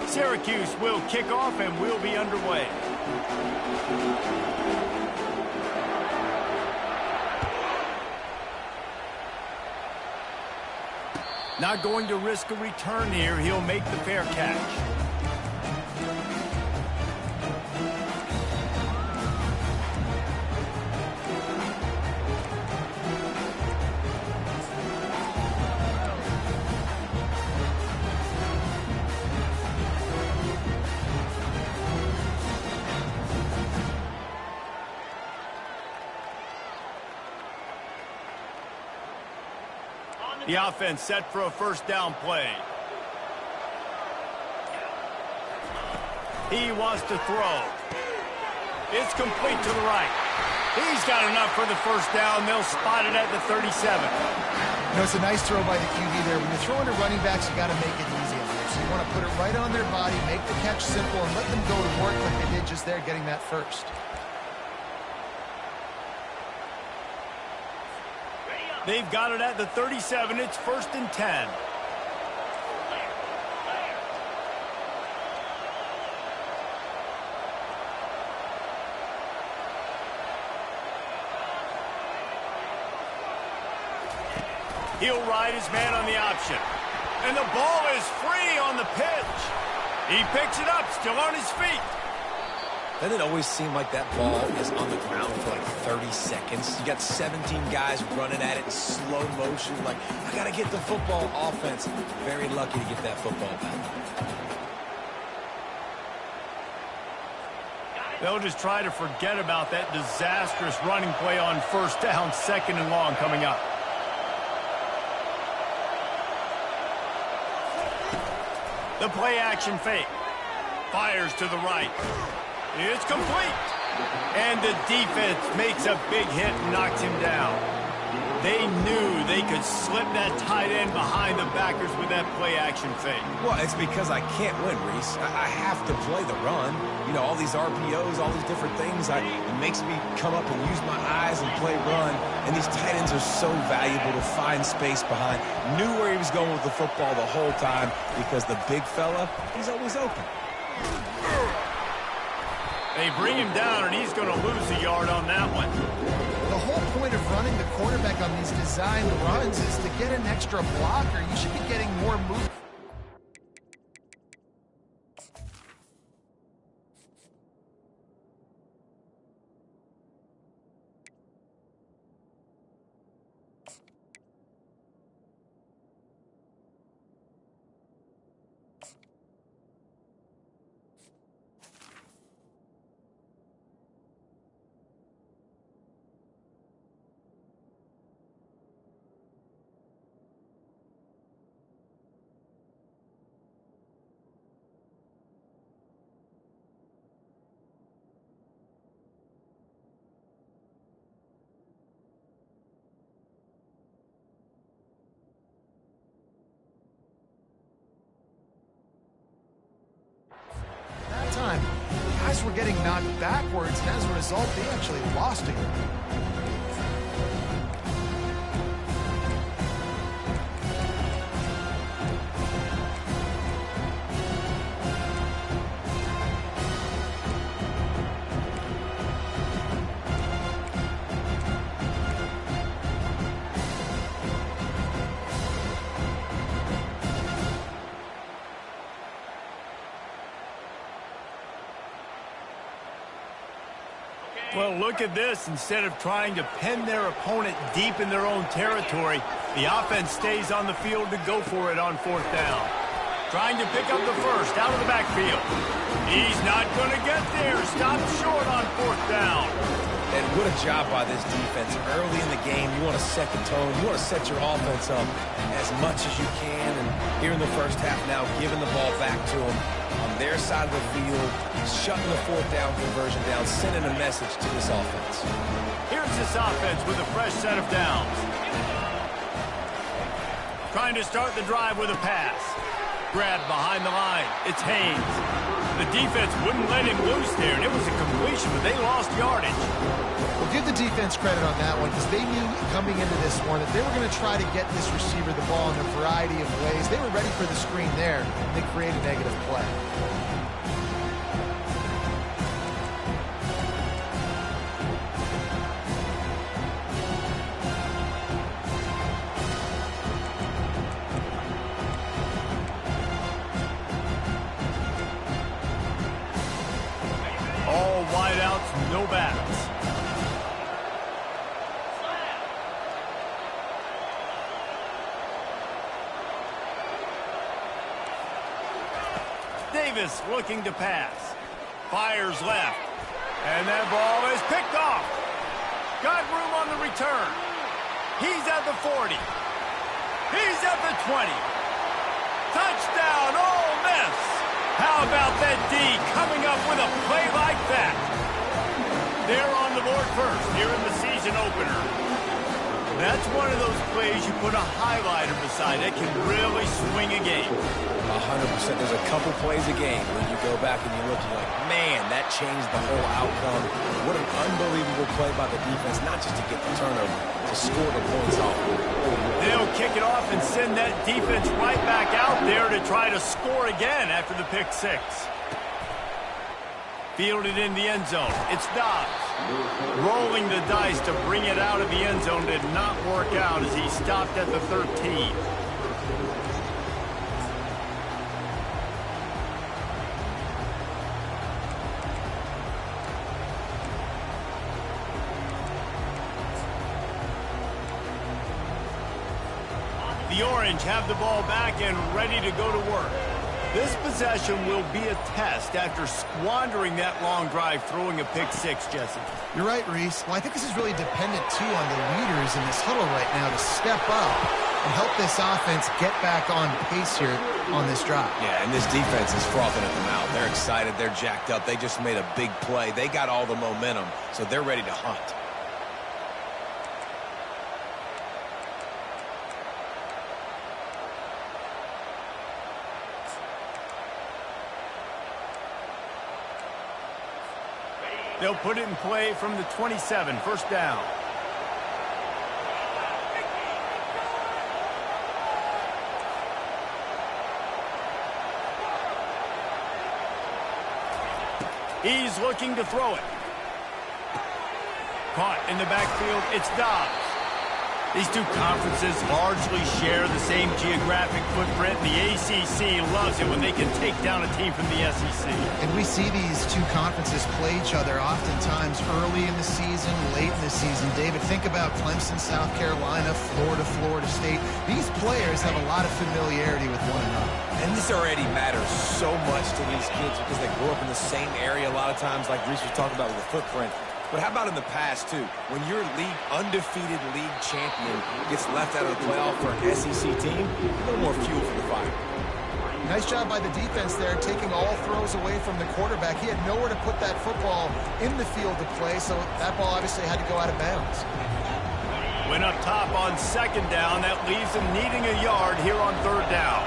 Syracuse will kick off and we'll be underway. Not going to risk a return here. He'll make the fair catch. The offense set for a first down play. He wants to throw. It's complete to the right. He's got enough for the first down. They'll spot it at the 37. You know, it's a nice throw by the QB there. When you're throwing to running backs, you got to make it easy on them. So you want to put it right on their body, make the catch simple, and let them go to work like they did just there, getting that first. They've got it at the 37. It's 1st and 10. He'll ride his man on the option. And the ball is free on the pitch. He picks it up, still on his feet. Doesn't it always seem like that ball is on the ground for like 30 seconds? You got 17 guys running at it in slow motion. Like, I got to get the football. Offense, very lucky to get that football back. They'll just try to forget about that disastrous running play on first down, 2nd and long coming up. The play action fake. Fires to the right. It's complete. And the defense makes a big hit and knocks him down. They knew they could slip that tight end behind the backers with that play action fake. Well, it's because I can't win, Reese. I have to play the run. You know, all these RPOs, all these different things. It makes me come up and use my eyes and play run. And these tight ends are so valuable to find space behind. Knew where he was going with the football the whole time because the big fella, he's always open. They bring him down, and he's going to lose a yard on that one. The whole point of running the quarterback on these designed runs is to get an extra blocker. You should be getting more movement. Time. Guys were getting knocked backwards, and as a result, they actually lost it. Well, look at this. Instead of trying to pin their opponent deep in their own territory, the offense stays on the field to go for it on 4th down. Trying to pick up the first out of the backfield. He's not going to get there. Stopped short on 4th down. And what a job by this defense. Early in the game, you want to set the tone. You want to set your offense up as much as you can. And here in the first half now, giving the ball back to them on their side of the field, shutting the 4th down conversion down, sending a message to this offense. Here's this offense with a fresh set of downs. Trying to start the drive with a pass. Grab behind the line. It's Haynes. The defense wouldn't let him loose there, and it was a completion, but they lost yardage. Well, give the defense credit on that one because they knew coming into this one that they were going to try to get this receiver the ball in a variety of ways. They were ready for the screen there, and they created a negative play. wideouts, no backs. Davis looking to pass. Fires left. And that ball is picked off. Got room on the return. He's at the 40. He's at the 20. Touchdown, Ole Miss. How about that D coming up with a play like that? They're on the board first here in the season opener. That's one of those plays you put a highlighter beside. It can really swing a game. 100%. There's a couple plays a game when you go back and you look, you're like, man, that changed the whole outcome. What an unbelievable play by the defense, not just to get the turnover, to score the points off. They'll kick it off and send that defense right back out there to try to score again after the pick six. Fielded in the end zone. It's Dobbs. Rolling the dice to bring it out of the end zone did not work out as he stopped at the 13. The Orange have the ball back and ready to go to work. This possession will be a test after squandering that long drive throwing a pick six, Jesse. You're right, Reese. Well, I think this is really dependent, too, on the leaders in this huddle right now to step up and help this offense get back on pace here on this drive. Yeah, and this defense is frothing at the mouth. They're excited. They're jacked up. They just made a big play. They got all the momentum, so they're ready to hunt. They'll put it in play from the 27, first down. He's looking to throw it. Caught in the backfield, it's Dobbs. These two conferences largely share the same geographic footprint. The ACC loves it when they can take down a team from the SEC. And we see these two conferences play each other oftentimes early in the season, late in the season. David, think about Clemson, South Carolina, Florida, Florida State. These players have a lot of familiarity with one another. And this already matters so much to these kids because they grew up in the same area a lot of times, like Reese was talking about with the footprint. But how about in the past, too? When your undefeated league champion gets left out of the playoff for an SEC team, a little more fuel for the fire. Nice job by the defense there, taking all throws away from the quarterback. He had nowhere to put that football in the field to play, so that ball obviously had to go out of bounds. Went up top on second down. That leaves them needing a yard here on third down.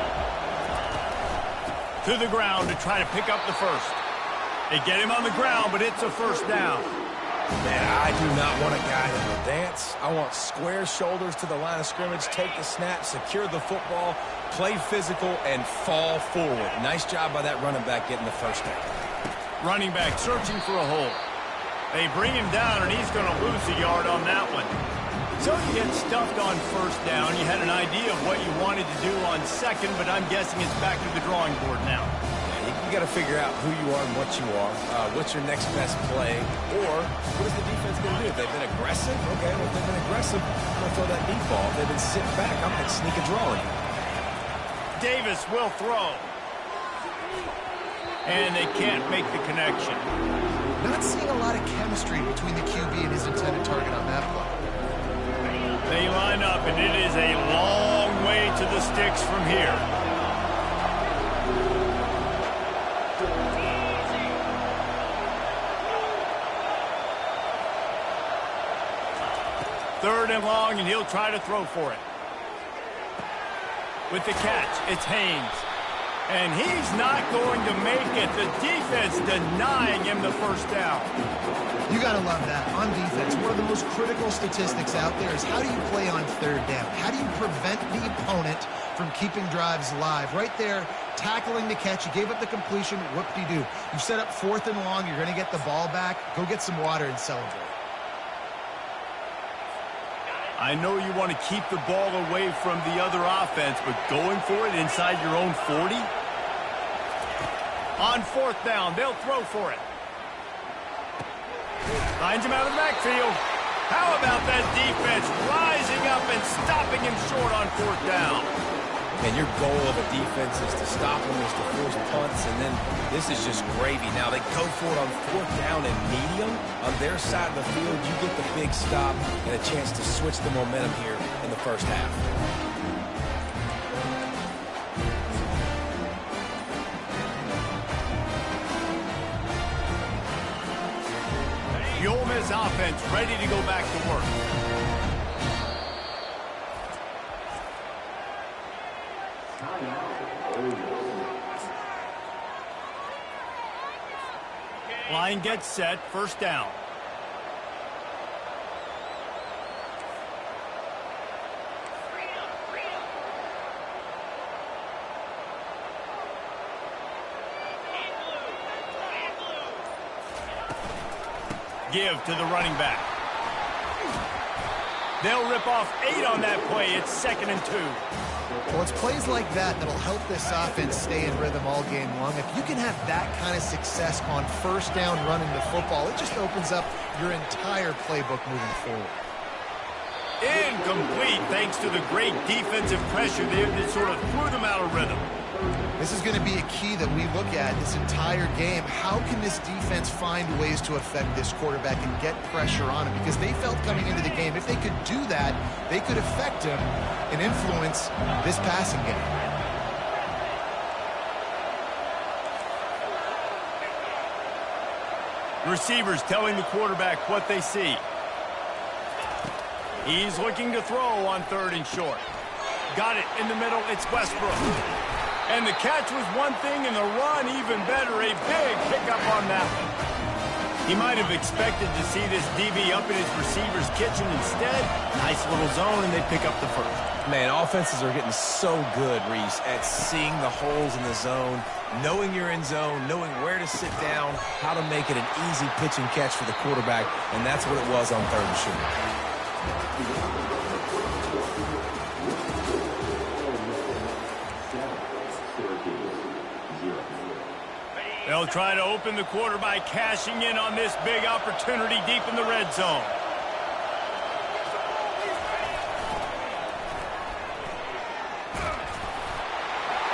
To the ground to try to pick up the first. They get him on the ground, but it's a first down. Man, I do not want a guy that will dance. I want square shoulders to the line of scrimmage, take the snap, secure the football, play physical, and fall forward. Nice job by that running back getting the first down. Running back searching for a hole. They bring him down, and he's going to lose a yard on that one. So you get stuffed on first down. You had an idea of what you wanted to do on second, but I'm guessing it's back to the drawing board now. You got to figure out who you are and what you are. What's your next best play? Or what is the defense going to do? If they've been aggressive, okay, well, if they've been aggressive, I'm going to throw that deep ball. If they've been sitting back, I might sneak a draw in. Davis will throw. And they can't make the connection. Not seeing a lot of chemistry between the QB and his intended target on that play. They line up, and it is a long way to the sticks from here. Third and long, and he'll try to throw for it. With the catch, it's Haynes. And he's not going to make it. The defense denying him the first down. You got to love that. On defense, one of the most critical statistics out there is how do you play on third down? How do you prevent the opponent from keeping drives alive? Right there, tackling the catch. You gave up the completion. Whoop-de-doo. You set up fourth and long. You're going to get the ball back. Go get some water and celebrate. I know you want to keep the ball away from the other offense, but going for it inside your own 40? On fourth down, they'll throw for it. Finds him out of the backfield. How about that defense rising up and stopping him short on 4th down? And your goal of a defense is to stop them, is to force punts, and then this is just gravy. Now they go for it on 4th down and medium. On their side of the field, you get the big stop and a chance to switch the momentum here in the first half. The Ole Miss offense ready to go back to work. Line gets set, 1st down. Give to the running back. They'll rip off 8 on that play. It's 2nd and 2. Well, it's plays like that that'll help this offense stay in rhythm all game long. If you can have that kind of success on 1st down running the football, it just opens up your entire playbook moving forward. Incomplete thanks to the great defensive pressure there that sort of threw them out of rhythm. This is going to be a key that we look at this entire game. How can this defense find ways to affect this quarterback and get pressure on him? Because they felt coming into the game, if they could do that, they could affect him and influence this passing game. Receivers telling the quarterback what they see. He's looking to throw on 3rd and short. Got it in the middle. It's Westbrook. And the catch was one thing, and the run even better. A big pickup on that one. He might have expected to see this DB up in his receiver's kitchen. Instead, nice little zone, and they pick up the 1st. Man, offenses are getting so good, Reese, at seeing the holes in the zone, knowing you're in zone, knowing where to sit down, how to make it an easy pitch and catch for the quarterback, and that's what it was on 3rd and short. They'll try to open the quarter by cashing in on this big opportunity deep in the red zone.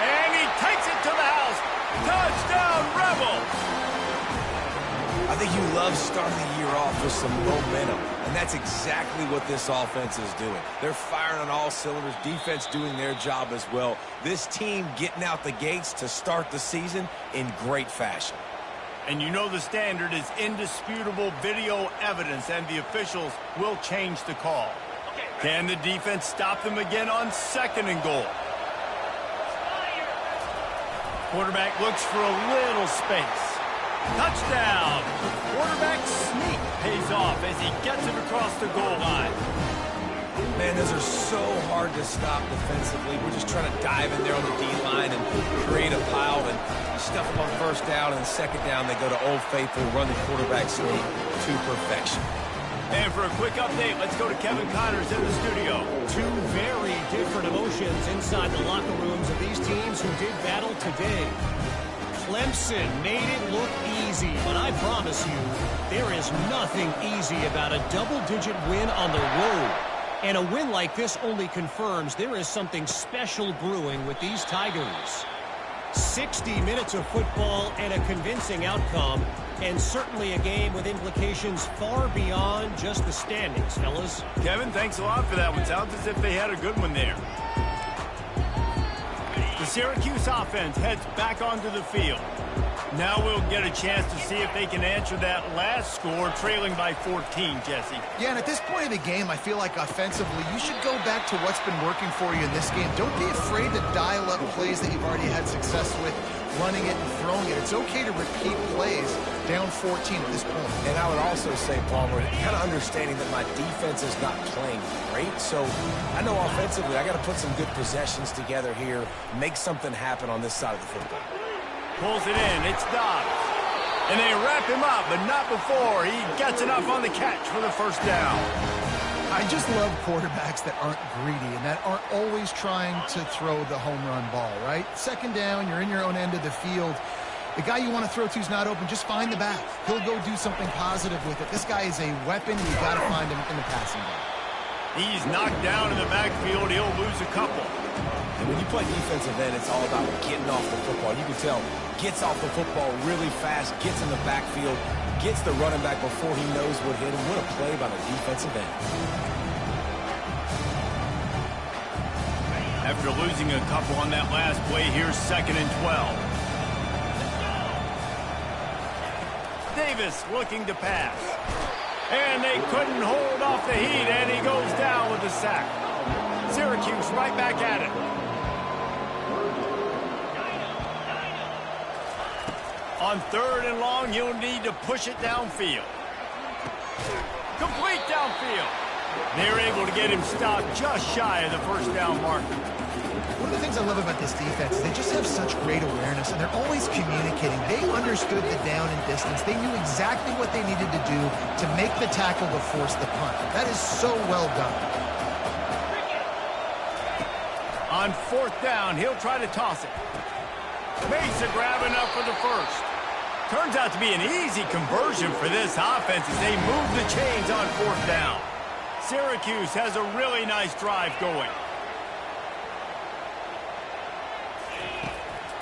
And he takes it to the house. Touchdown, Rebels! I think you love starting the year off with some momentum, and that's exactly what this offense is doing. They're firing on all cylinders, defense doing their job as well. This team getting out the gates to start the season in great fashion. And you know the standard is indisputable video evidence, and the officials will change the call. Can the defense stop them again on 2nd and goal? Quarterback looks for a little space. Touchdown! Quarterback sneak pays off as he gets it across the goal line. Man, those are so hard to stop defensively. We're just trying to dive in there on the D-line and create a pile and stuff them on 1st down, and 2nd down they go to Old Faithful, run the quarterback sneak to perfection. And for a quick update, let's go to Kevin Connors in the studio. Two very different emotions inside the locker rooms of these teams who did battle today. Clemson made it look easy, but I promise you, there is nothing easy about a double-digit win on the road. And a win like this only confirms there is something special brewing with these Tigers. 60 minutes of football and a convincing outcome, and certainly a game with implications far beyond just the standings, fellas. Kevin, thanks a lot for that one. Sounds as if they had a good one there. The Syracuse offense heads back onto the field. Now we'll get a chance to see if they can answer that last score, trailing by 14, Jesse. Yeah, and at this point of the game, I feel like offensively, you should go back to what's been working for you in this game. Don't be afraid to dial up plays that you've already had success with, running it and throwing it. It's okay to repeat plays down 14 at this point. And I would also say, Palmer, kind of understanding that my defense is not playing great. So I know offensively I got to put some good possessions together here, make something happen on this side of the football. Pulls it in. It's Dobbs. And they wrap him up, but not before he gets enough on the catch for the 1st down. I just love quarterbacks that aren't greedy and that aren't always trying to throw the home run ball, right? 2nd down, you're in your own end of the field. The guy you want to throw to is not open. Just find the back. He'll go do something positive with it. This guy is a weapon. You've got to find him in the passing game. He's knocked down in the backfield. He'll lose a couple. And when you play defensive end, it's all about getting off the football. You can tell, gets off the football really fast, gets in the backfield, gets the running back before he knows what hit him. What a play by the defensive end. After losing a couple on that last play, here's 2nd and 12. Davis looking to pass. And they couldn't hold off the heat, and he goes down with a sack. Syracuse right back at it. On 3rd and long, he'll need to push it downfield. Complete downfield. They're able to get him stopped just shy of the first down marker. One of the things I love about this defense is they just have such great awareness, and they're always communicating. They understood the down and distance. They knew exactly what they needed to do to make the tackle to force the punt. That is so well done. On 4th down, he'll try to toss it. Makes a grab enough for the first. Turns out to be an easy conversion for this offense as they move the chains on 4th down. Syracuse has a really nice drive going.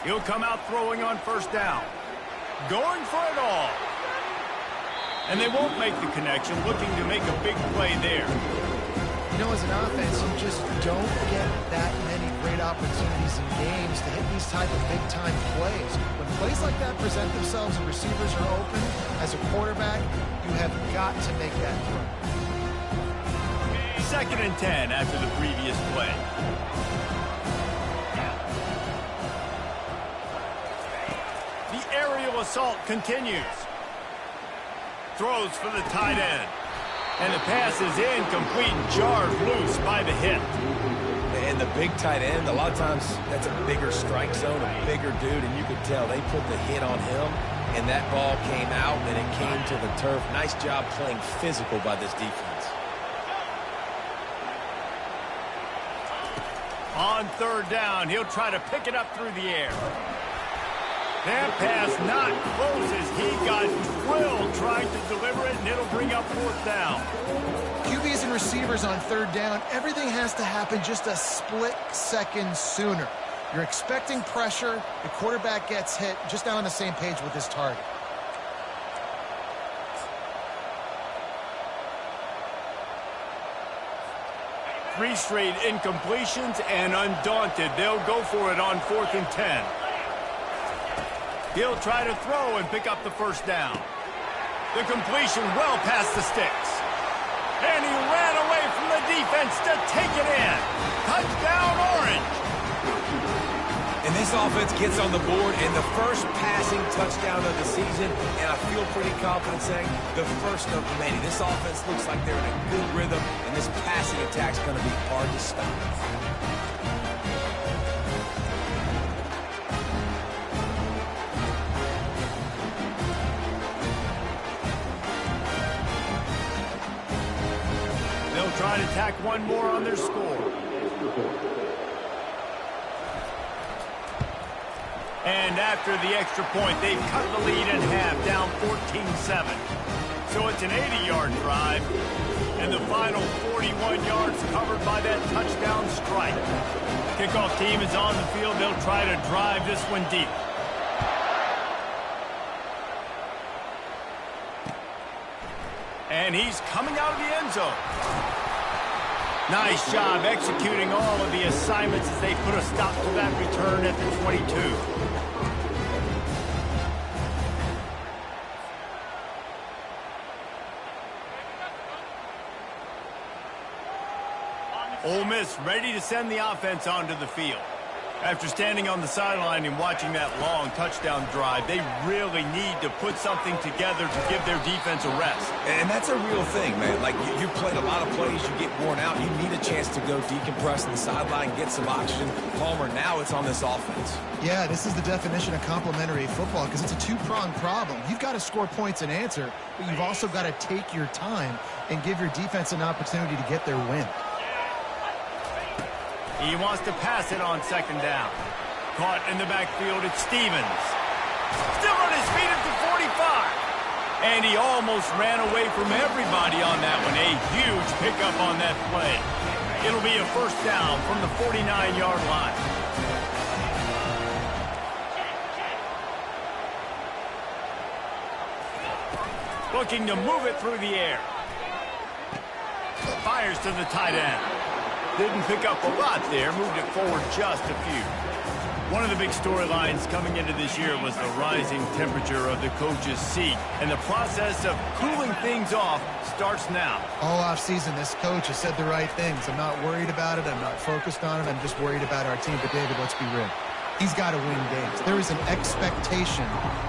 He'll come out throwing on 1st down. Going for it all. And they won't make the connection, looking to make a big play there. You know, as an offense, you just don't get that many great opportunities in games to hit these type of big-time plays. When plays like that present themselves and receivers are open, as a quarterback, you have got to make that throw. 2nd and 10 after the previous play. The aerial assault continues. Throws for the tight end. And the pass is incomplete, jarred loose by the hit. And the big tight end, a lot of times that's a bigger strike zone, a bigger dude, and you could tell they put the hit on him, and that ball came out, and it came to the turf. Nice job playing physical by this defense. On 3rd down, he'll try to pick it up through the air. That pass not close as he got drilled trying to deliver it, and it'll bring up 4th down. QBs and receivers on 3rd down, everything has to happen just a split second sooner. You're expecting pressure, the quarterback gets hit, just not on the same page with his target. Three straight incompletions, and undaunted, they'll go for it on 4th and 10. He'll try to throw and pick up the 1st down. The completion well past the sticks. And he ran away from the defense to take it in. Touchdown, Orange. And this offense gets on the board in the first passing touchdown of the season, and I feel pretty confident saying the first of many. This offense looks like they're in a good rhythm, and this passing attack's going to be hard to stop. Try to tack one more on their score. And after the extra point, they've cut the lead in half, down 14-7. So it's an 80-yard drive, and the final 41 yards covered by that touchdown strike. Kickoff team is on the field. They'll try to drive this one deep. And he's coming out of the end zone. Nice job executing all of the assignments as they put a stop to that return at the 22. Ole Miss ready to send the offense onto the field. After standing on the sideline and watching that long touchdown drive, they really need to put something together to give their defense a rest. And that's a real thing, man. Like, you played a lot of plays, you get worn out, you need a chance to go decompress on the sideline, get some oxygen. Palmer, now it's on this offense. Yeah, this is the definition of complementary football because it's a two-pronged problem. You've got to score points and answer, but you've also got to take your time and give your defense an opportunity to get their win. He wants to pass it on 2nd down. Caught in the backfield, it's Stevens. Still And he almost ran away from everybody on that one. A huge pickup on that play. It'll be a first down from the 49-yard line. Looking to move it through the air. Fires to the tight end. Didn't pick up a lot there. Moved it forward just a few. One of the big storylines coming into this year was the rising temperature of the coach's seat. And the process of cooling things off starts now. All offseason, this coach has said the right things. I'm not worried about it. I'm not focused on it. I'm just worried about our team. But, David, let's be real. He's got to win games. There is an expectation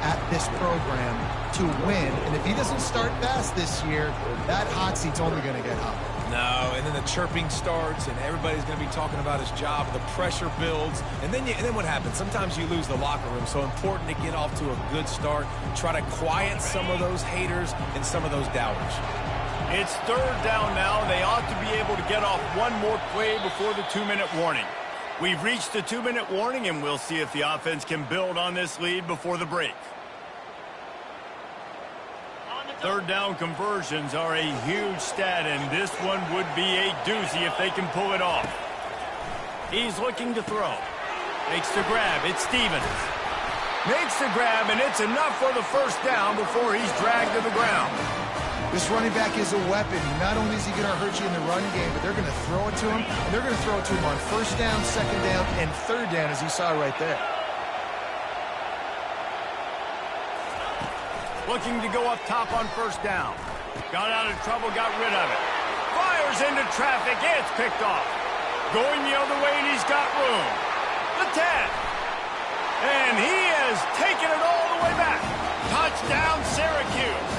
at this program to win. And if he doesn't start fast this year, that hot seat's only going to get hot. No, and then the chirping starts, and everybody's going to be talking about his job. The pressure builds, and then what happens? Sometimes you lose the locker room, so important to get off to a good start. Try to quiet some of those haters and some of those doubters. It's third down now. They ought to be able to get off one more play before the 2-minute warning. We've reached the 2-minute warning, and we'll see if the offense can build on this lead before the break. Third down conversions are a huge stat, and this one would be a doozy if they can pull it off. He's looking to throw. Makes the grab. It's Stevens. Makes the grab, and it's enough for the first down before he's dragged to the ground. This running back is a weapon. Not only is he going to hurt you in the run game, but they're going to throw it to him, and they're going to throw it to him on first down, second down, and third down, as you saw right there. Looking to go up top on first down. Got out of trouble, got rid of it. Fires into traffic, it's picked off. Going the other way, and he's got room. The 10. And he has taken it all the way back. Touchdown, Syracuse.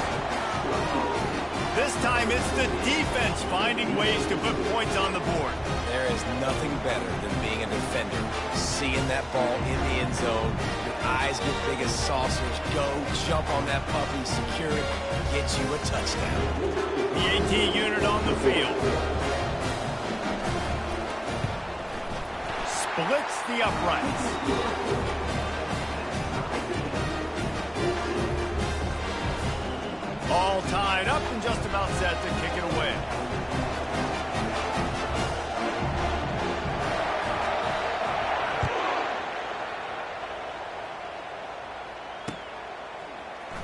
This time it's the defense finding ways to put points on the board. There is nothing better than being a defender, seeing that ball in the end zone. Your eyes get big as saucers. Go, jump on that puppy, secure it, get you a touchdown. The AT unit on the field. Splits the uprights. All tied up and just about set to kick it away.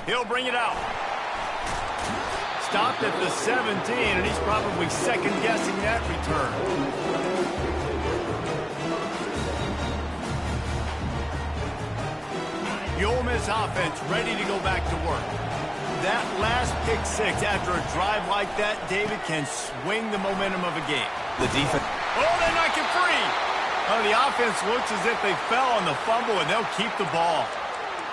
He'll bring it out. Stopped at the 17, and he's probably second-guessing that return. The Ole Miss offense ready to go back to work. That last pick six after a drive like that, David, can swing the momentum of a game. The defense. Oh, they knock it free. Oh, the offense looks as if they fell on the fumble, and they'll keep the ball.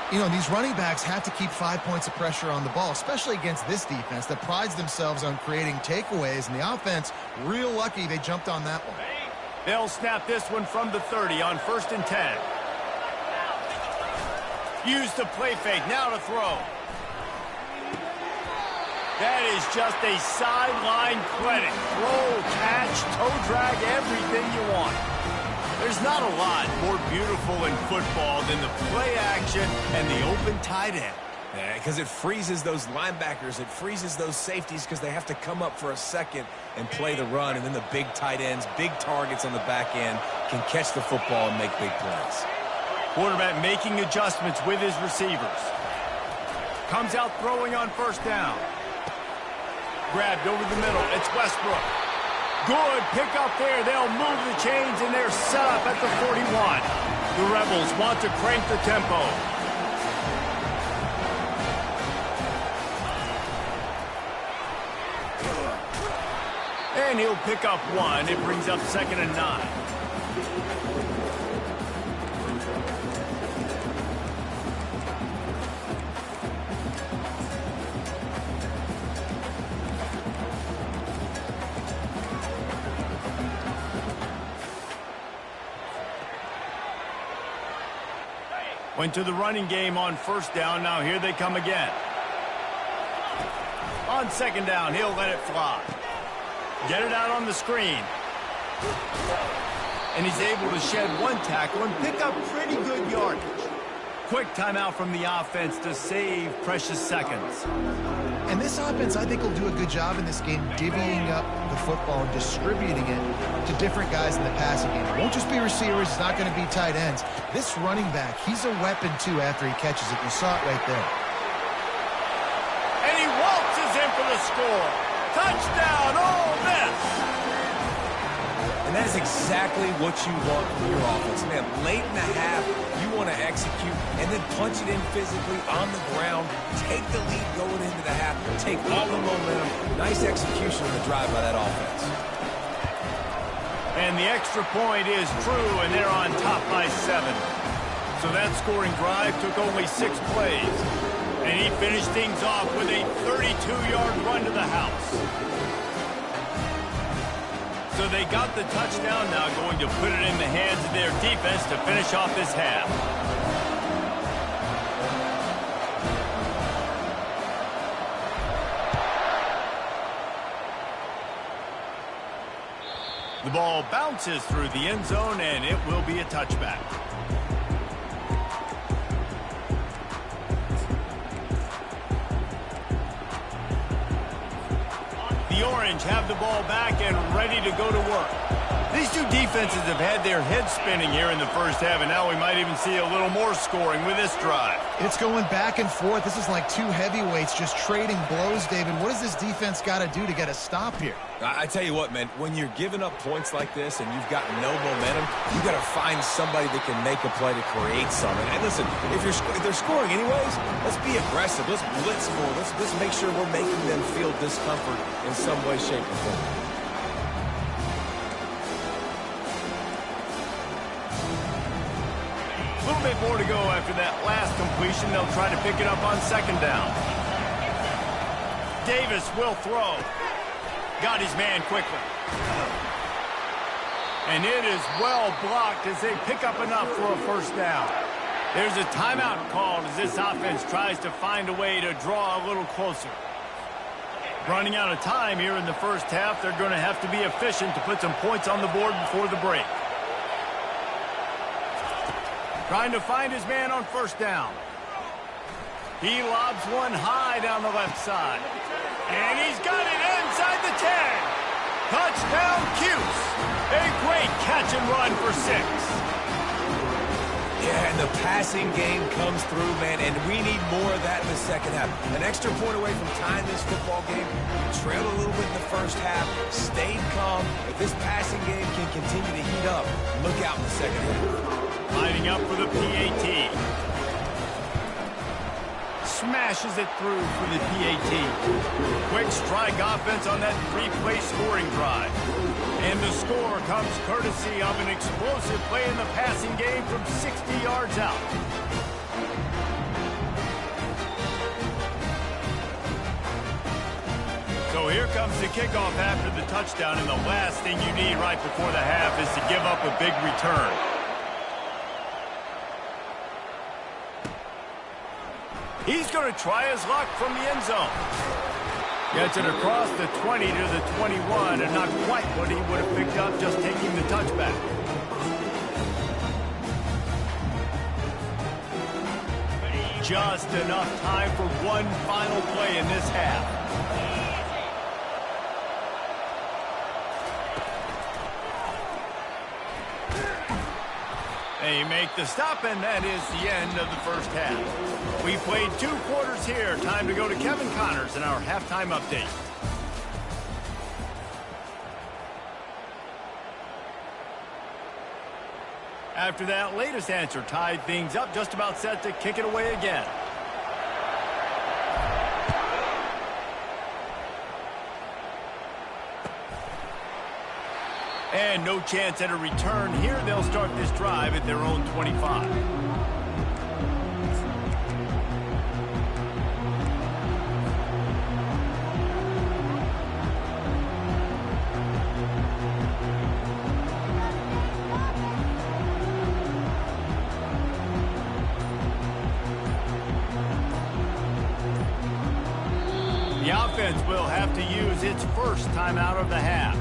You know, these running backs have to keep 5 points of pressure on the ball, especially against this defense that prides themselves on creating takeaways. And the offense, real lucky they jumped on that one. They'll snap this one from the 30 on 1st and 10. Use the play fake. Now to throw. That is just a sideline credit. Throw, catch, toe drag, everything you want. There's not a lot more beautiful in football than the play action and the open tight end. Yeah, because it freezes those linebackers. It freezes those safeties because they have to come up for a second and play the run. And then the big tight ends, big targets on the back end can catch the football and make big plays. Quarterback making adjustments with his receivers. Comes out throwing on first down. Grabbed over the middle. It's Westbrook. Good pick up there. They'll move the chains, and they're set up at the 41. The Rebels want to crank the tempo. And he'll pick up one. It brings up 2nd and 9. Went to the running game on first down. Now here they come again. On 2nd down, he'll let it fly. Get it out on the screen. And he's able to shed one tackle and pick up pretty good yardage. quick timeout from the offense to save precious seconds. And this offense, I think, will do a good job in this game divvying up the football and distributing it to different guys in the passing game. It won't just be receivers. It's not going to be tight ends. This running back, he's a weapon, too, after he catches it. You saw it right there. And he waltzes in for the score. Touchdown, Ole Miss! And that is exactly what you want from your offense. Man, late in the half, you want to execute and then punch it in physically on the ground, take the lead going into the half, take all the momentum. Nice execution of the drive by that offense. And the extra point is true, and they're on top by 7. So that scoring drive took only 6 plays. And he finished things off with a 32-yard run to the house. So they got the touchdown, now going to put it in the hands of their defense to finish off this half. The ball bounces through the end zone, and it will be a touchback. The Orange have the ball back and ready to go to work. These two defenses have had their heads spinning here in the first half, and now we might even see a little more scoring with this drive. It's going back and forth. This is like two heavyweights just trading blows, David. What does this defense got to do to get a stop here? I tell you what, man, when you're giving up points like this and you've got no momentum, you got to find somebody that can make a play to create something. And listen, if they're scoring anyways, let's be aggressive. Let's blitz more. Let's make sure we're making them feel discomfort in some way, shape, or form. A little bit more to go after that last completion. They'll try to pick it up on second down. Davis will throw. Got his man quickly. And it is well blocked as they pick up enough for a first down. There's a timeout called as this offense tries to find a way to draw a little closer. Running out of time here in the first half, they're going to have to be efficient to put some points on the board before the break. Trying to find his man on first down. He lobs one high down the left side. And he's got it inside the 10. Touchdown, Cuse. A great catch and run for 6. Yeah, and the passing game comes through, man, and we need more of that in the second half. An extra point away from tying this football game. We trailed a little bit in the first half, stayed calm. If this passing game can continue to heat up, look out in the second half. Lining up for the PAT. Smashes it through for the PAT. Quick strike offense on that 3-play scoring drive. And the score comes courtesy of an explosive play in the passing game from 60 yards out. So here comes the kickoff after the touchdown, and the last thing you need right before the half is to give up a big return. He's going to try his luck from the end zone. Gets it across the 20 to the 21, and not quite what he would have picked up just taking the touchback. Just enough time for one final play in this half. They make the stop, and that is the end of the first half. We played 2 quarters here. Time to go to Kevin Connors in our halftime update. After that latest answer tied things up, just about set to kick it away again. And no chance at a return here. They'll start this drive at their own 25. The offense will have to use its first timeout of the half.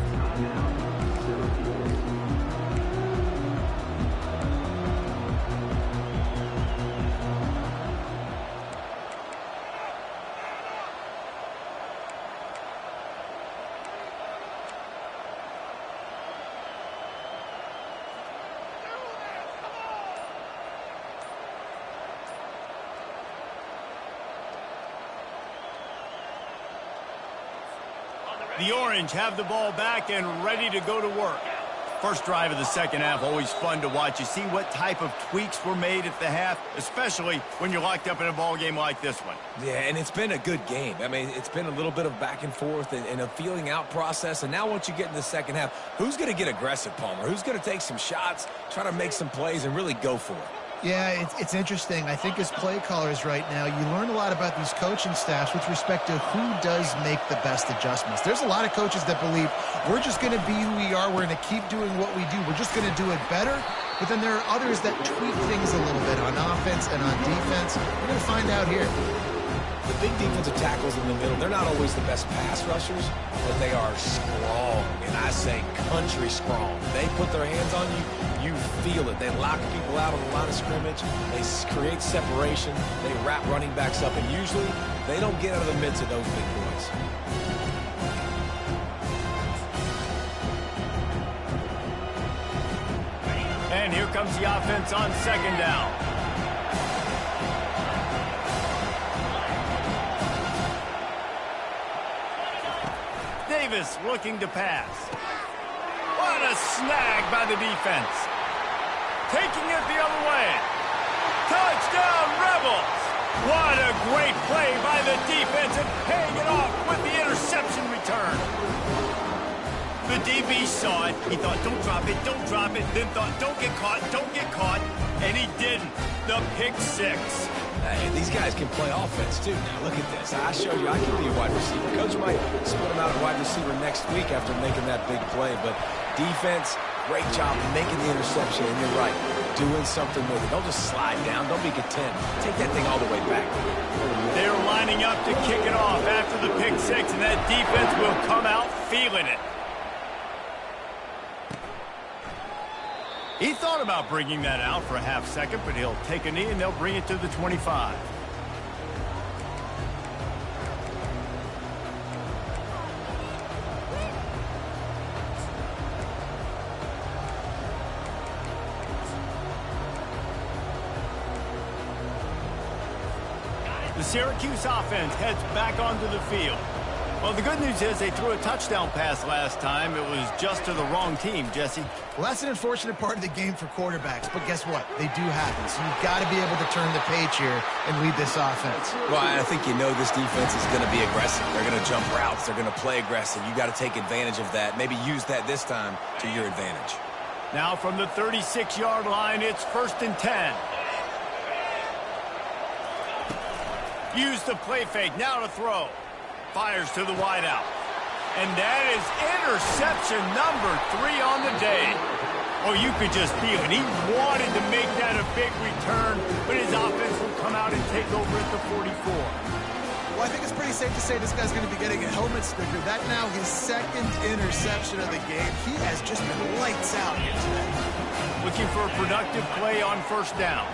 The Orange have the ball back and ready to go to work. First drive of the second half, always fun to watch. You see what type of tweaks were made at the half, especially when you're locked up in a ball game like this one. Yeah, and it's been a good game. I mean, it's been a little bit of back and forth and a feeling out process. And now once you get in the second half, who's going to get aggressive, Palmer? Who's going to take some shots, try to make some plays, and really go for it? Yeah, it's interesting. I think as play callers right now, you learn a lot about these coaching staffs with respect to who does make the best adjustments. There's a lot of coaches that believe we're just going to be who we are. We're going to keep doing what we do. We're just going to do it better. But then there are others that tweak things a little bit on offense and on defense. We're going to find out here. The big defensive tackles in the middle, they're not always the best pass rushers, but they are strong, and I say country strong. They put their hands on you, you feel it. They lock people out on the line of scrimmage. They create separation. They wrap running backs up, and usually they don't get out of the midst of those big boys. And here comes the offense on second down. Davis looking to pass. What a snag by the defense. Taking it the other way. Touchdown, Rebels! What a great play by the defense and paying it off with the interception return. The DB saw it. He thought, don't drop it, don't drop it. Then thought, don't get caught. And he didn't. The pick six. Hey, these guys can play offense, too. Now, look at this. I showed you I can be a wide receiver. Coach might split him out at wide receiver next week after making that big play. But defense, great job making the interception. And you're right, doing something with it. Don't just slide down. Don't be content. Take that thing all the way back. They're lining up to kick it off after the pick six, and that defense will come out feeling it. He thought about bringing that out for a half second, but he'll take a knee and they'll bring it to the 25. The Syracuse offense heads back onto the field. Well, the good news is they threw a touchdown pass last time. It was just to the wrong team, Jesse. Well, that's an unfortunate part of the game for quarterbacks, but guess what? They do happen, so you've got to be able to turn the page here and lead this offense. Well, I think you know this defense is going to be aggressive. They're going to jump routes. They're going to play aggressive. You got to take advantage of that. Maybe use that this time to your advantage. Now from the 36-yard line, it's 1st and 10. Use the play fake. Now to throw. Fires to the wideout. And that is interception number 3 on the day. Oh, you could just feel it. He wanted to make that a big return, but his offense will come out and take over at the 44. Well, I think it's pretty safe to say this guy's going to be getting a helmet sticker. That now his second interception of the game. He has just been lights out here today. Looking for a productive play on 1st down.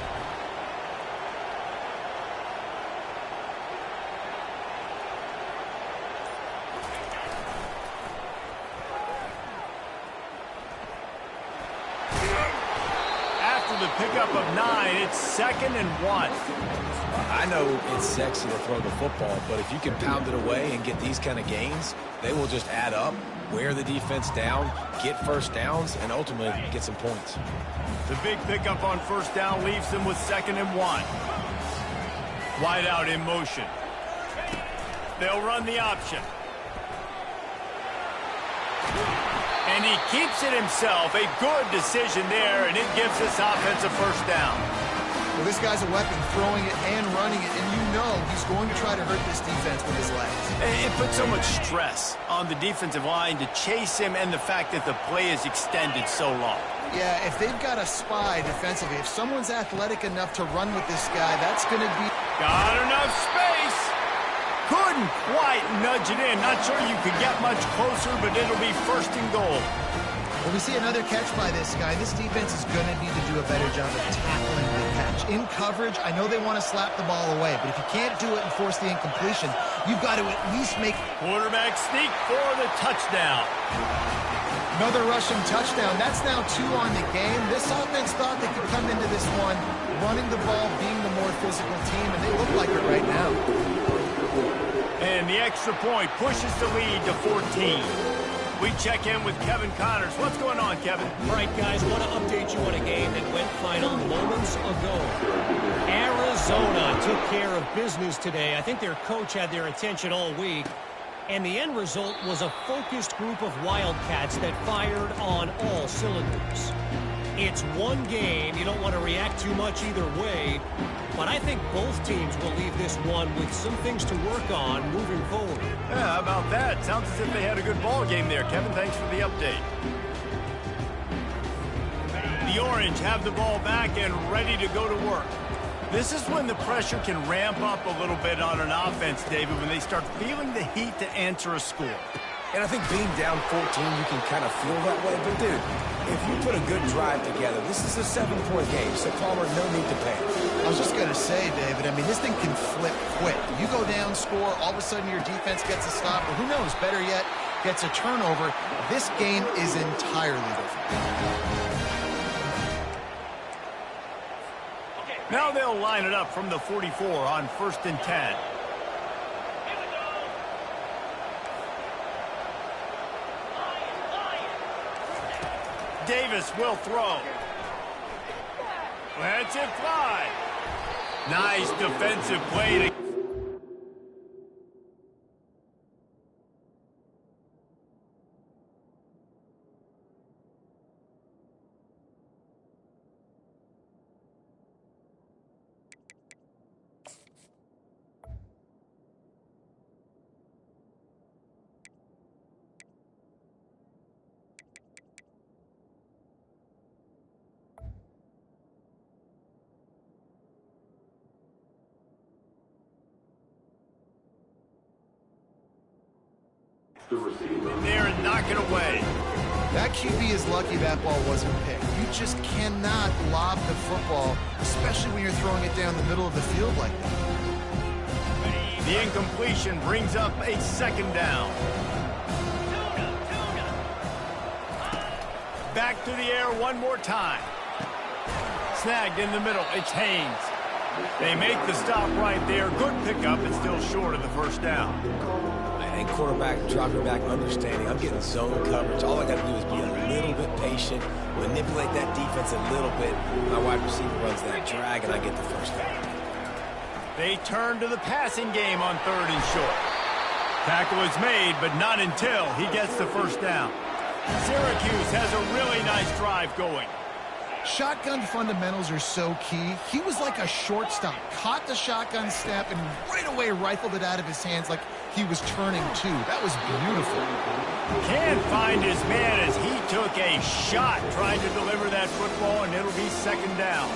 The pickup of 9, it's 2nd and 1. I know it's sexy to throw the football, but if you can pound it away and get these kind of gains, they will just add up, wear the defense down, get first downs, and ultimately get some points. The big pickup on 1st down leaves them with 2nd and 1. Wide out in motion. They'll run the option. And he keeps it himself. A good decision there, and it gives this offense a 1st down. Well, this guy's a weapon, throwing it and running it, and you know he's going to try to hurt this defense with his legs. It puts so much stress on the defensive line to chase him and the fact that the play is extended so long. Yeah, if they've got a spy defensively, if someone's athletic enough to run with this guy, that's going to be... Got enough space. Couldn't quite nudge it in. Not sure you could get much closer, but it'll be 1st and goal. Well, we see another catch by this guy. This defense is going to need to do a better job of tackling the catch. In coverage, I know they want to slap the ball away, but if you can't do it and force the incompletion, you've got to at least make... Quarterback sneak for the touchdown. Another rushing touchdown. That's now 2 on the game. This offense thought they could come into this one running the ball, being the more physical team, and they look like it right now. And And the extra point pushes the lead to 14. We check in with Kevin Connors. What's going on, Kevin? All right, guys, want to update you on a game that went final moments ago. Arizona took care of business today. I think their coach had their attention all week. And the end result was a focused group of Wildcats that fired on all cylinders. It's one game. You don't want to react too much either way. But I think both teams will leave this one with some things to work on moving forward. Yeah, how about that? Sounds as if they had a good ball game there. Kevin, thanks for the update. The Orange have the ball back and ready to go to work. This is when the pressure can ramp up a little bit on an offense, David, when they start feeling the heat to answer a score. And I think being down 14, you can kind of feel that way. But, dude, if you put a good drive together, this is a 7-point game. So, Palmer, no need to panic. I was just going to say, David, I mean, this thing can flip quick. You go down, score, all of a sudden your defense gets a stop, or who knows, better yet, gets a turnover. This game is entirely different. Now they'll line it up from the 44 on 1st and 10. Davis will throw. Lets it fly. Nice defensive play. There and knock it away. That QB is lucky that ball wasn't picked. You just cannot lob the football, especially when you're throwing it down the middle of the field like that. The incompletion brings up a 2nd down. Back to the air one more time. Snagged in the middle. It's Haynes. They make the stop right there. Good pickup. It's still short of the 1st down. And quarterback, dropping back, understanding. I'm getting zone coverage. All I got to do is be a little bit patient, manipulate that defense a little bit. My wide receiver runs that drag, and I get the 1st down. They turn to the passing game on 3rd and short. Tackle is made, but not until he gets the 1st down. Syracuse has a really nice drive going. Shotgun fundamentals are so key. He was like a shortstop, caught the shotgun snap, and right away rifled it out of his hands like he was turning two. That was beautiful. Can't find his man as he took a shot trying to deliver that football, and it'll be 2nd down.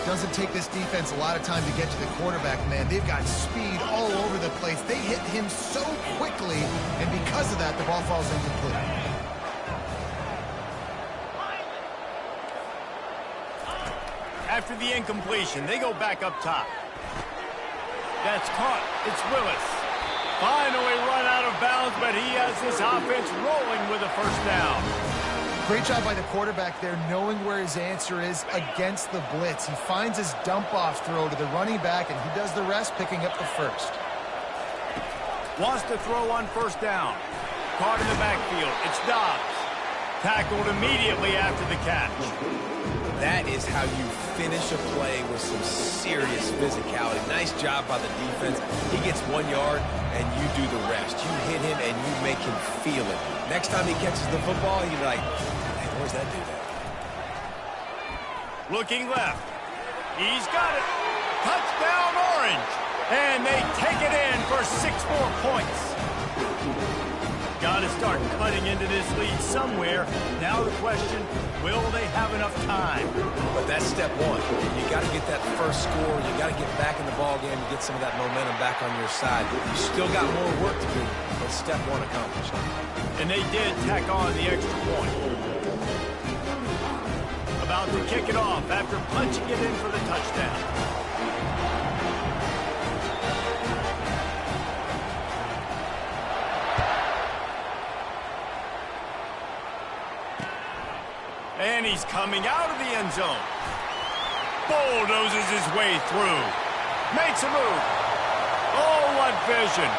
Doesn't take this defense a lot of time to get to the quarterback, man. They've got speed all over the place. They hit him so quickly, and because of that, the ball falls incomplete. After the incompletion, they go back up top. That's caught. It's Willis. Finally run out of bounds, but he has this offense rolling with a 1st down. Great job by the quarterback there, knowing where his answer is against the blitz. He finds his dump-off throw to the running back, and he does the rest, picking up the 1st. Wants to throw on 1st down. Caught in the backfield. It's Dobbs. Tackled immediately after the catch. That is how you finish a play with some serious physicality. Nice job by the defense. He gets 1 yard, and you do the rest. You hit him, and you make him feel it. Next time he catches the football, you're like, hey, where's that dude at? Looking left. He's got it. Touchdown, Orange. And they take it in for 6 more points. Got to start cutting into this lead somewhere. Now the question, will they have enough time? But that's step one. You got to get that 1st score. You got to get back in the ball game and get some of that momentum back on your side. You still got more work to do, but step one accomplished. And they did tack on the extra point. About to kick it off after punching it in for the touchdown. And he's coming out of the end zone. Bulldozes his way through. Makes a move. Oh, what vision.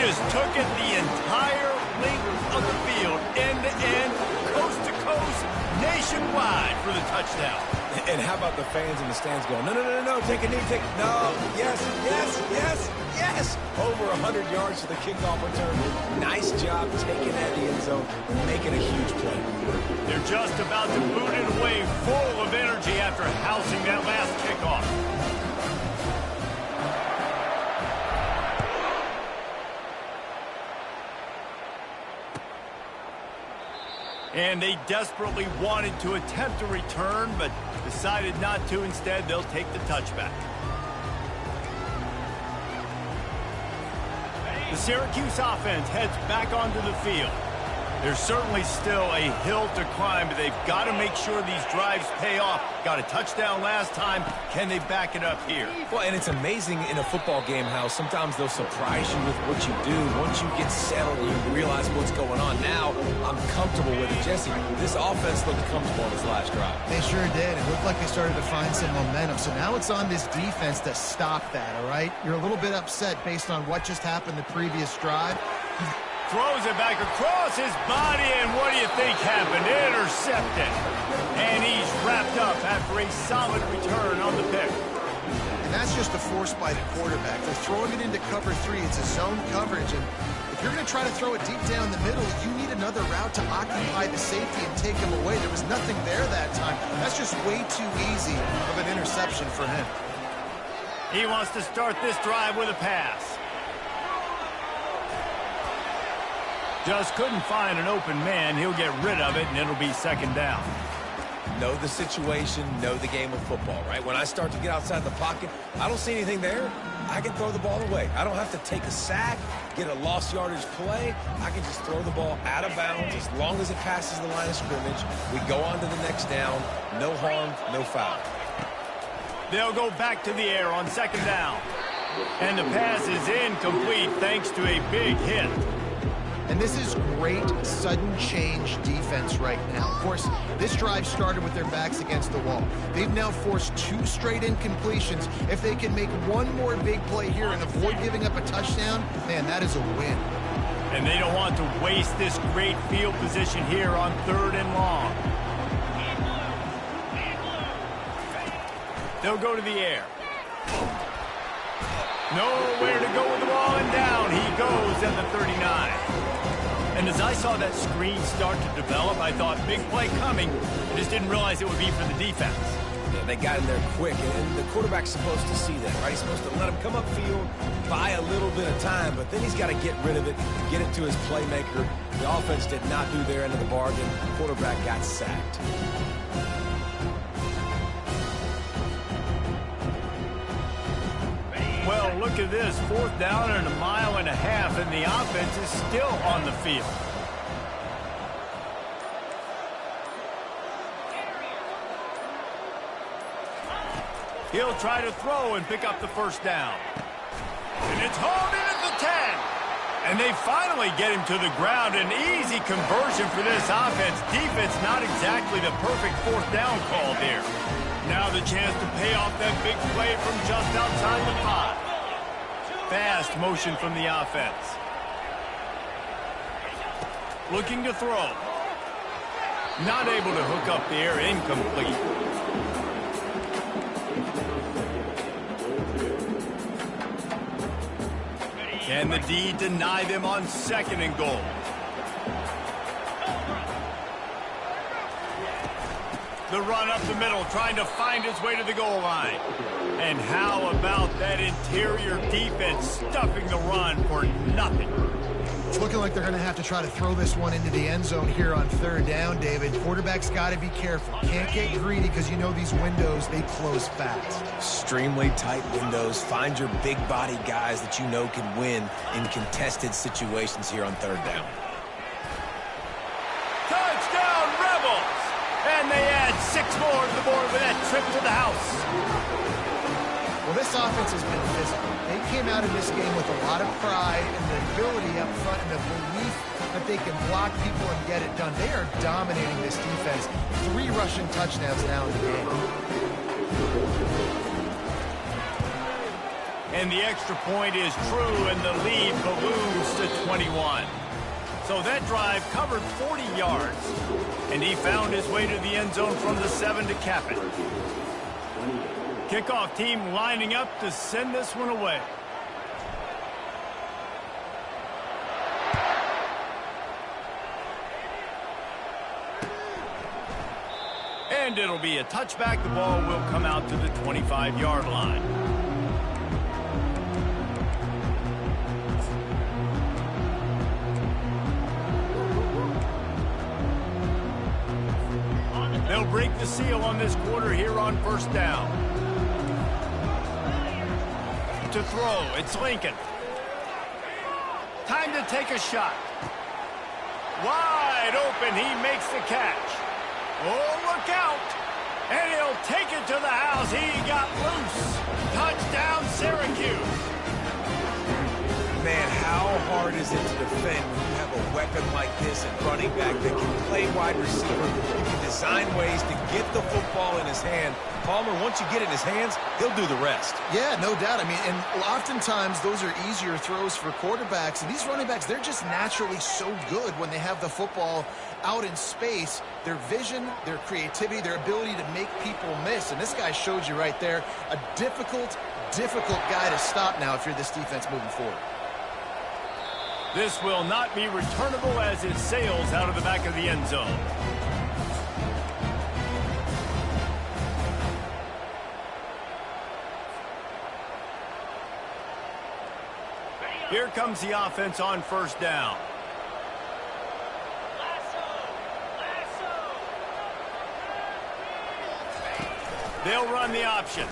just took it the entire length of the field, end to end, coast to coast, nationwide for the touchdown. And how about the fans in the stands going, no, no, no, no, take a knee, no, yes, yes, yes, yes. Over 100 yards to the kickoff return. Nice job taking that end zone and making a huge play. They're just about to boot it away, full of energy after housing that last kickoff. And they desperately wanted to attempt a return, but decided not to. Instead, they'll take the touchback. The Syracuse offense heads back onto the field. There's certainly still a hill to climb, but they've got to make sure these drives pay off. Got a touchdown last time. Can they back it up here? Well, and it's amazing in a football game how sometimes they'll surprise you with what you do. Once you get settled, you realize what's going on. Now, I'm comfortable with it. Jesse, this offense looked comfortable on this last drive. They sure did. It looked like they started to find some momentum. So now it's on this defense to stop that, all right? You're a little bit upset based on what just happened the previous drive. Throws it back across his body, and what do you think happened? Intercepted. And he's wrapped up after a solid return on the pick. And that's just a force by the quarterback. They're throwing it into cover 3. It's a zone coverage, and if you're going to try to throw it deep down the middle, you need another route to occupy the safety and take him away. There was nothing there that time. That's just way too easy of an interception for him. He wants to start this drive with a pass. Just couldn't find an open man. He'll get rid of it, and it'll be second down. Know the situation, know the game of football, right? When I start to get outside the pocket, I don't see anything there. I can throw the ball away. I don't have to take a sack, get a lost yardage play. I can just throw the ball out of bounds as long as it passes the line of scrimmage. We go on to the next down. No harm, no foul. They'll go back to the air on second down. And the pass is incomplete thanks to a big hit. And this is great sudden change defense right now. Of course, this drive started with their backs against the wall. They've now forced 2 straight incompletions. If they can make one more big play here and avoid giving up a touchdown, man, that is a win. And they don't want to waste this great field position here on 3rd and long. They'll go to the air. Nowhere to go with the ball, and down he goes at the 39. And as I saw that screen start to develop, I thought big play coming. I just didn't realize it would be for the defense. Yeah, they got in there quick, and the quarterback's supposed to see that, right? He's supposed to let him come upfield, buy a little bit of time, but then he's got to get rid of it, get it to his playmaker. The offense did not do their end of the bargain. The quarterback got sacked. Well, look at this. 4th down and 1.5 miles, and the offense is still on the field. He'll try to throw and pick up the first down. And it's hauled in at the 10. And they finally get him to the ground. An easy conversion for this offense. Defense not exactly the perfect 4th down call there. Now the chance to pay off that big play from just outside the 5. Fast motion from the offense. Looking to throw. Not able to hook up the air, incomplete. Can the D deny them on 2nd and goal? The run up the middle, trying to find his way to the goal line. And how about that interior defense stuffing the run for nothing? It's looking like they're going to have to try to throw this one into the end zone here on 3rd down, David. Quarterback's got to be careful. Can't get greedy because you know these windows, they close fast. Extremely tight windows. Find your big body guys that you know can win in contested situations here on 3rd down. Touchdown, Rebels! And they add 6 more to the board with that trip to the house. Well, this offense has been physical. They came out in this game with a lot of pride and the ability up front and the belief that they can block people and get it done. They are dominating this defense. 3 rushing touchdowns now in the game. And the extra point is true, and the lead balloons to 21. So that drive covered 40 yards, and he found his way to the end zone from the 7 to cap it. Kickoff team lining up to send this one away. And it'll be a touchback. The ball will come out to the 25-yard line. They'll break the seal on this quarter here on first down. To throw, it's Lincoln. Time to take a shot. Wide open, he makes the catch. Oh, look out. And he'll take it to the house. He got loose. Touchdown, Syracuse. Man, how hard is it to defend when you have a weapon like this at running back that can play wide receiver? You can design ways to get the football in his hand. Palmer, once you get it in his hands, he'll do the rest. Yeah, no doubt. I mean, and oftentimes those are easier throws for quarterbacks. And these running backs, they're just naturally so good when they have the football out in space. Their vision, their creativity, their ability to make people miss. And this guy showed you right there, a difficult guy to stop now if you're this defense moving forward. This will not be returnable as it sails out of the back of the end zone. Here comes the offense on first down. They'll run the option.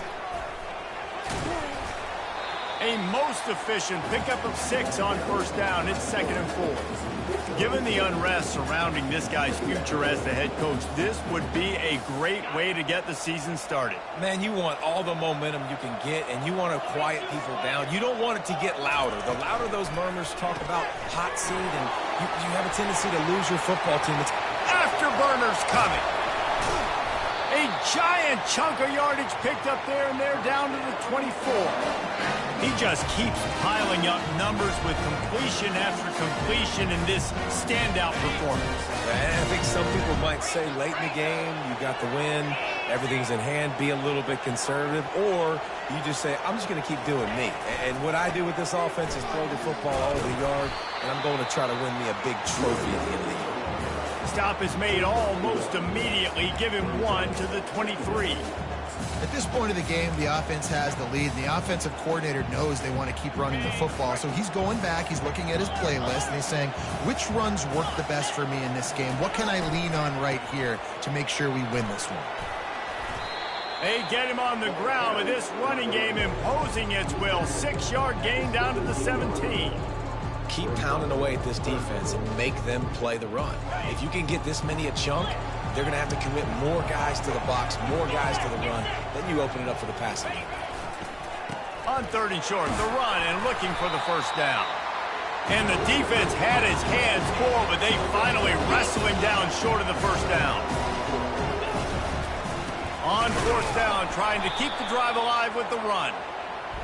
A most efficient pickup of 6 on first down. It's 2nd and 4. Given the unrest surrounding this guy's future as the head coach, this would be a great way to get the season started. Man, you want all the momentum you can get, and you want to quiet people down. You don't want it to get louder. The louder those murmurs talk about hot seat, and you have a tendency to lose your football team. It's afterburners coming. A giant chunk of yardage picked up there, and they're down to the 24. He just keeps piling up numbers with completion after completion in this standout performance. I think some people might say late in the game, you got the win, everything's in hand, be a little bit conservative, or you just say, I'm just going to keep doing me. And what I do with this offense is throw the football all over the yard, and I'm going to try to win me a big trophy at the end of the year. Stop is made almost immediately. Give him 1 to the 23. At this point of the game, the offense has the lead. The offensive coordinator knows they want to keep running the football. So he's going back, he's looking at his playlist, and he's saying, which runs work the best for me in this game? What can I lean on right here to make sure we win this one? They get him on the ground with this running game imposing its will. 6-yard gain down to the 17. Keep pounding away at this defense and make them play the run. If you can get this many a chunk, they're going to have to commit more guys to the box, more guys to the run. Then you open it up for the passing game. On 3rd and short, the run and looking for the first down. And the defense had his hands full, but they finally wrestle him down short of the first down. On 4th down, trying to keep the drive alive with the run.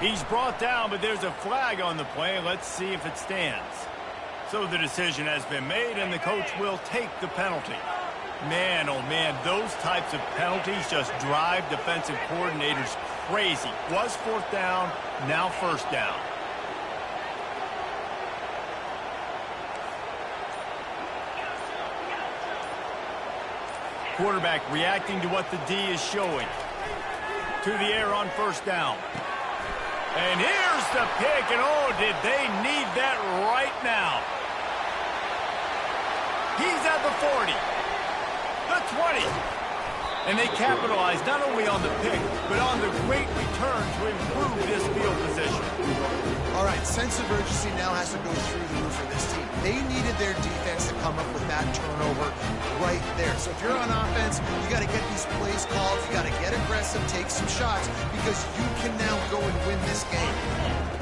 He's brought down, but there's a flag on the play. Let's see if it stands. So the decision has been made, and the coach will take the penalty. Man, oh man, those types of penalties just drive defensive coordinators crazy. Was 4th down, now 1st down. Quarterback reacting to what the D is showing. To the air on 1st down. And here's the pick, and oh, did they need that right now. He's at the 40, the 20. And they capitalize not only on the pick, but on the great return to improve this field position. All right, sense of urgency now has to go through the roof for this team. They needed their defense to come up with that turnover right there. So if you're on offense, you got to get these plays called. You got to get aggressive, take some shots, because you can now go and win this game.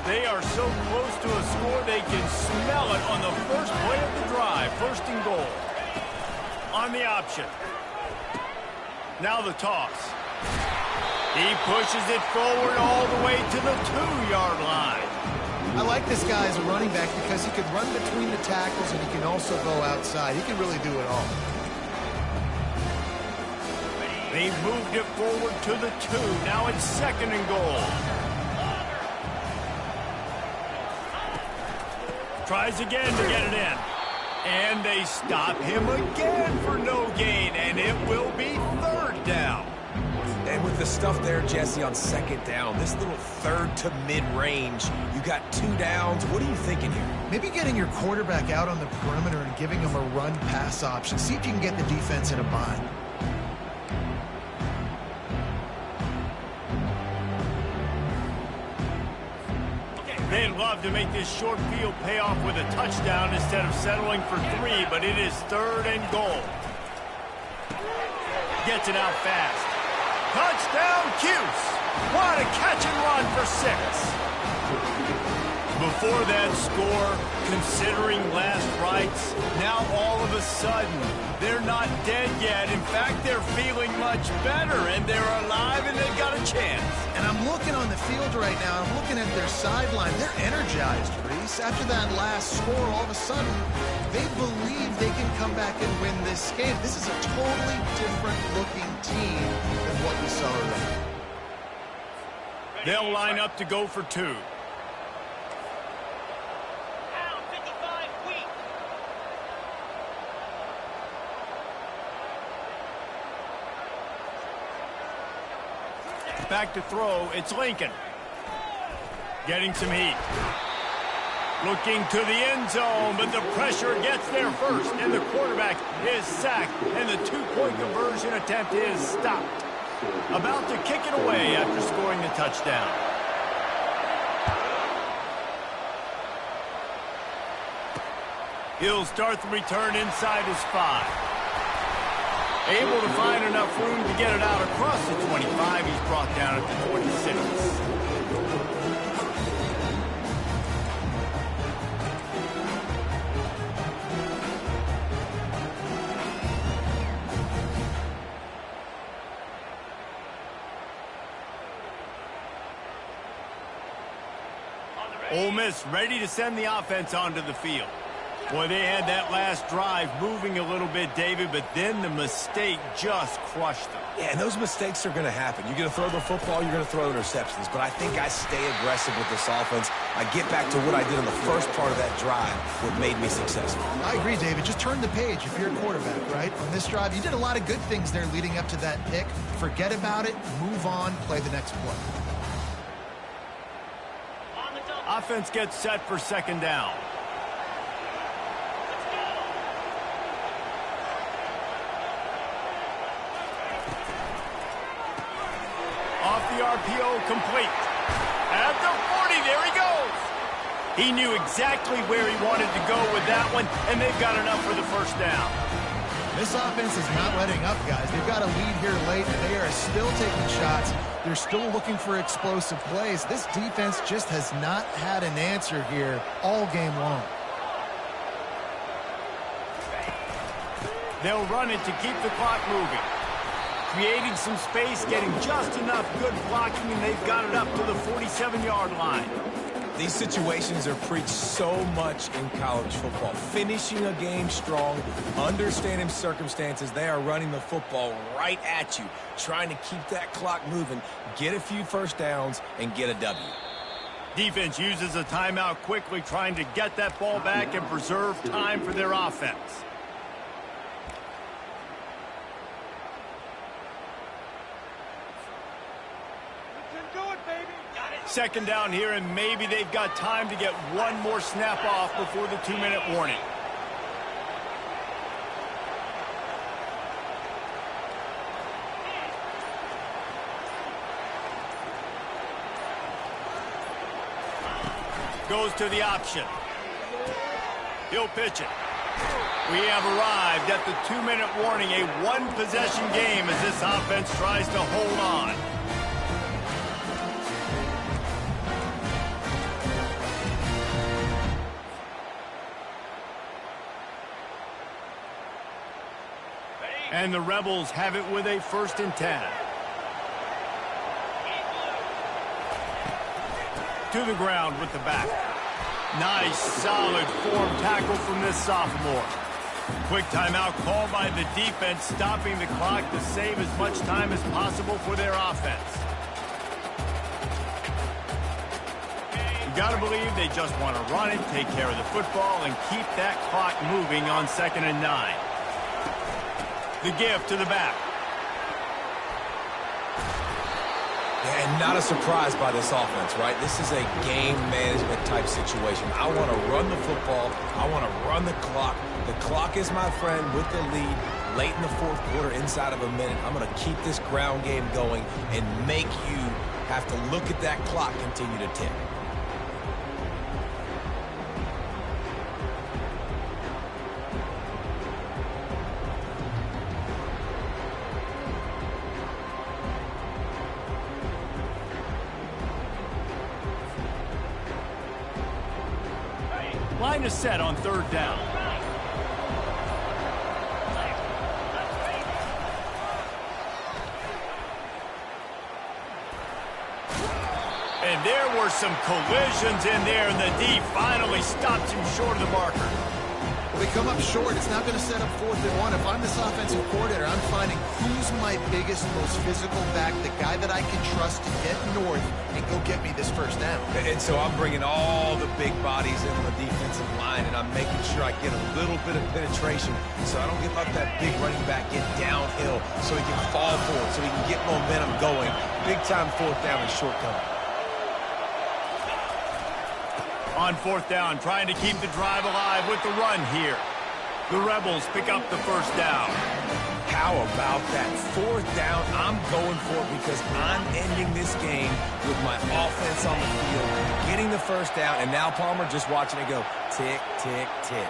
They are so close to a score, they can smell it on the first play of the drive. 1st and goal. On the option. Now the toss. He pushes it forward all the way to the 2-yard line. I like this guy as a running back because he can run between the tackles and he can also go outside. He can really do it all. They moved it forward to the 2. Now it's 2nd and goal. Tries again to get it in. And they stop him again for no gain, and it will be 3rd down. And with the stuff there, Jesse, on 2nd down, this little 3rd to mid-range, you got 2 downs. What are you thinking here? Maybe getting your quarterback out on the perimeter and giving him a run-pass option. See if you can get the defense in a bind. They'd love to make this short field pay off with a touchdown instead of settling for 3, but it is 3rd and goal. Gets it out fast. Touchdown, Cuse. What a catch and run for 6. Before that score, considering last rites, now all of a sudden, they're not dead yet. In fact, they're feeling much better, and they're alive, and they've got a chance. And I'm looking on the field right now. I'm looking at their sideline. They're energized, Reese. After that last score, all of a sudden, they believe they can come back and win this game. This is a totally different-looking team than what we saw earlier. They'll line up to go for 2. Back to throw, it's Lincoln. Getting some heat. Looking to the end zone, but the pressure gets there first, and the quarterback is sacked, and the 2-point conversion attempt is stopped. About to kick it away after scoring the touchdown. He'll start the return inside his 5. Able to find enough room to get it out across the 25. He's brought down at the 26. Ole Miss ready to send the offense onto the field. Boy, they had that last drive moving a little bit, David, but then the mistake just crushed them. Yeah, and those mistakes are going to happen. You're going to throw the football, you're going to throw interceptions. But I think I stay aggressive with this offense. I get back to what I did in the first part of that drive, what made me successful. I agree, David. Just turn the page if you're a quarterback, right? On this drive, you did a lot of good things there leading up to that pick. Forget about it, move on, play the next play. Offense gets set for 2nd down. Off the RPO, complete. At the 40, there he goes. He knew exactly where he wanted to go with that one, and they've got enough for the 1st down. This offense is not letting up, guys. They've got a lead here late, and they are still taking shots. They're still looking for explosive plays. This defense just has not had an answer here all game long. They'll run it to keep the clock moving. Creating some space, getting just enough good blocking, and they've got it up to the 47-yard line. These situations are preached so much in college football. Finishing a game strong, understanding circumstances. They are running the football right at you, trying to keep that clock moving, get a few 1st downs, and get a W. Defense uses a timeout quickly, trying to get that ball back and preserve time for their offense. Second down here, and maybe they've got time to get one more snap off before the 2-minute warning. Goes to the option. He'll pitch it. We have arrived at the 2-minute warning, a one-possession game as this offense tries to hold on. And the Rebels have it with a 1st and 10. to the ground with the back. Nice, solid form tackle from this sophomore. Quick timeout called by the defense, stopping the clock to save as much time as possible for their offense. You got to believe they just want to run it, take care of the football, and keep that clock moving on 2nd and 9. The give to the back. And not a surprise by this offense, right? This is a game management type situation. I want to run the football. I want to run the clock. The clock is my friend with the lead late in the 4th quarter, inside of a minute. I'm going to keep this ground game going and make you have to look at that clock continue to tick. Line is set on 3rd down. And there were some collisions in there, and the D finally stopped him short of the marker. Well, they come up short. It's not going to set up 4th and 1. If I'm this offensive coordinator, I'm finding who's my biggest, most physical back, the guy that I can trust to get north and go get me this 1st down. And so I'm bringing all the big bodies in the defensive line, and I'm making sure I get a little bit of penetration so I don't get let that big running back get downhill so he can fall forward, so he can get momentum going. Big-time 4th down and shortcoming. On 4th down, trying to keep the drive alive with the run here. The Rebels pick up the 1st down. How about that 4th down? I'm going for it because I'm ending this game with my offense on the field, getting the 1st down, and now Palmer just watching it go tick, tick, tick.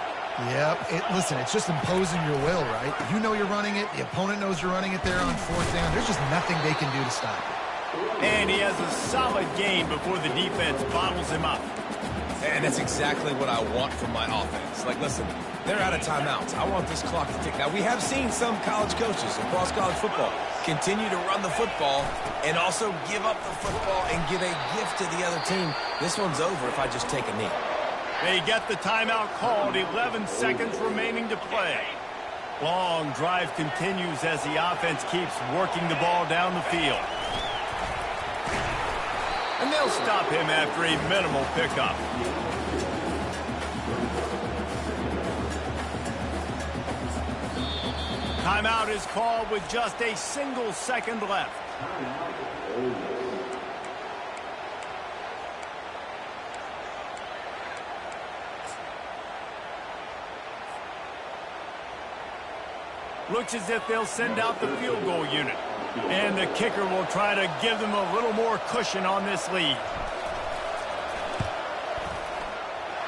Yep. Listen, it's just imposing your will, right? You know you're running it. The opponent knows you're running it there on 4th down. There's just nothing they can do to stop it. And he has a solid gain before the defense bottles him up. And that's exactly what I want from my offense. Like, listen, they're out of timeouts. I want this clock to tick. Now, we have seen some college coaches across college football continue to run the football and also give up the football and give a gift to the other team. This one's over if I just take a knee. They get the timeout called, 11 seconds remaining to play. Long drive continues as the offense keeps working the ball down the field. And they'll stop him after a minimal pickup. Timeout is called with just a single second left. Looks as if they'll send out the field goal unit. And the kicker will try to give them a little more cushion on this lead.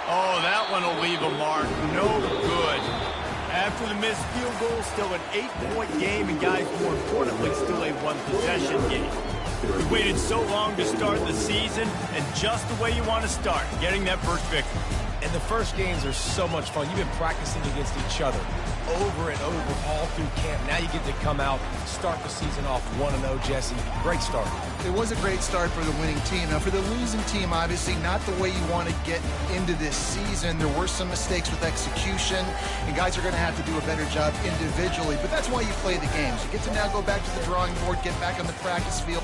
Oh, that one will leave a mark. No good. After the missed field goal, still an 8-point game, and guys, more importantly, still a 1-possession game. We waited so long to start the season, and just the way you want to start, getting that first victory. And the first games are so much fun. You've been practicing against each other over and over all through camp. Now you get to come out, start the season off 1-0, Jesse. Great start. It was a great start for the winning team. Now, for the losing team, obviously not the way you want to get into this season. There were some mistakes with execution, and guys are going to have to do a better job individually. But that's why you play the games. You get to now go back to the drawing board, get back on the practice field.